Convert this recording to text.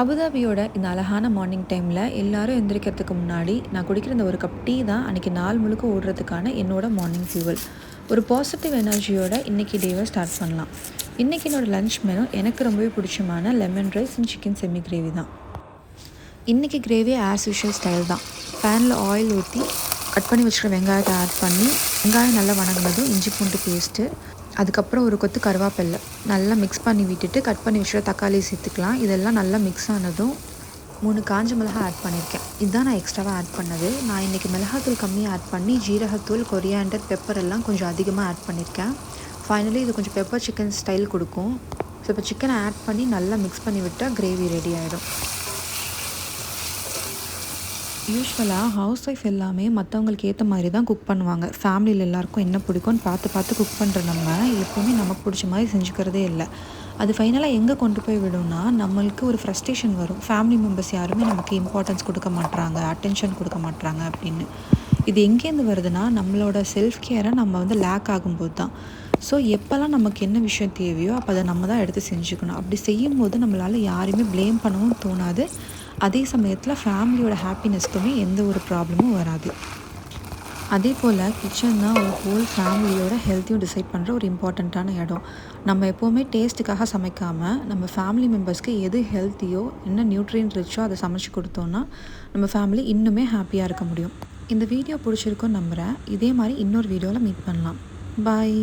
அபுதாபியோட இந்த அழகான மார்னிங் டைமில் எல்லாரும் எந்திரிக்கிறதுக்கு முன்னாடி நான் குடிக்கிற இந்த ஒரு கப் டீ தான் அன்றைக்கி நாள் முழுக்க ஓடுறதுக்கான என்னோட மார்னிங் ஃபியூவல். ஒரு பாசிட்டிவ் எனர்ஜியோட இன்றைக்கி டேவை ஸ்டார்ட் பண்ணலாம். இன்றைக்கி என்னோடய லன்ச் மெனு எனக்கு ரொம்பவே பிடிச்சமான lemon rice and chicken semi gravy தான். இன்றைக்கி கிரேவி ஆஸ் யூஷுவல் ஸ்டைல் தான். பேனில் ஆயில் ஊற்றி கட் பண்ணி வச்சுக்கிற வெங்காயத்தை ஆட் பண்ணி வெங்காயம் நல்லா வணங்கினதும் இஞ்சி பூண்டு பேஸ்ட்டு, அதுக்கப்புறம் ஒரு கொத்து கருவேப்பிலை நல்லா மிக்ஸ் பண்ணி விட்டுட்டு கட் பண்ணி வச்சுட்டு தக்காளி சேர்த்துக்கலாம். இதெல்லாம் நல்லா மிக்ஸ் ஆனதும் 3 காஞ்ச மிளகாய் ஆட் பண்ணியிருக்கேன். இதுதான் நான் எக்ஸ்ட்ராவாக ஆட் பண்ணது. நான் இன்றைக்கி மிளகாத்தூள் கம்மியாக ஆட் பண்ணி ஜீரகத்தூள், கொரியாண்டர், பெப்பர் எல்லாம் கொஞ்சம் அதிகமாக ஆட் பண்ணியிருக்கேன். ஃபைனலி இது கொஞ்சம் பெப்பர் சிக்கன் ஸ்டைல் கொடுக்கும். ஸோ இப்போ சிக்கனை ஆட் பண்ணி நல்லா மிக்ஸ் பண்ணி விட்டால் கிரேவி ரெடி ஆகிடும். யூஸ்வலாக ஹவுஸ் ஒய்ஃப் எல்லாமே மற்றவங்களுக்கு ஏற்ற மாதிரி தான் குக் பண்ணுவாங்க. ஃபேமிலியில் எல்லாேருக்கும் என்ன பிடிக்கும்னு பார்த்து குக் பண்ணுற நம்ம எப்போவுமே நமக்கு பிடிச்ச மாதிரி செஞ்சுக்கிறதே இல்லை. அது ஃபைனலாக எங்கே கொண்டு போய் விடும்னா நம்மளுக்கு ஒரு ஃப்ரஸ்ட்ரேஷன் வரும். ஃபேமிலி மெம்பர்ஸ் யாருமே நமக்கு இம்பார்ட்டன்ஸ் கொடுக்க மாட்றாங்க, அட்டென்ஷன் கொடுக்க மாட்றாங்க அப்படின்னு. இது எங்கேருந்து வருதுன்னா நம்மளோட செல்ஃப் கேரை நம்ம லேக் ஆகும்போது தான். ஸோ எப்போல்லாம் நமக்கு என்ன விஷயம் தேவையோ அப்போ அதை நம்ம தான் எடுத்து செஞ்சுக்கணும். அப்படி செய்யும்போது நம்மளால் யாரையுமே ப்ளேம் பண்ணவும் தோணாது. அதே சமயத்தில் ஃபேமிலியோட ஹாப்பினஸ்க்குமே எந்த ஒரு ப்ராப்ளமும் வராது. அதே போல் கிச்சன் தான் ஒரு ஹோல் ஃபேமிலியோட ஹெல்த்தையும் டிசைட் பண்ணுற ஒரு இம்பார்ட்டண்ட்டான இடம். நம்ம எப்போவுமே டேஸ்ட்டுக்காக சமைக்காமல் நம்ம ஃபேமிலி மெம்பர்ஸ்க்கு எது ஹெல்த்தியோ, என்ன நியூட்ரியன் ரிச்சோ அதை சமைச்சு கொடுத்தோன்னா நம்ம ஃபேமிலி இன்னுமே ஹாப்பியாக இருக்க முடியும். இந்த வீடியோ பிடிச்சிருக்குன்னு நம்புகிறேன். இதே மாதிரி இன்னொரு வீடியோவில் மீட் பண்ணலாம். பாய்.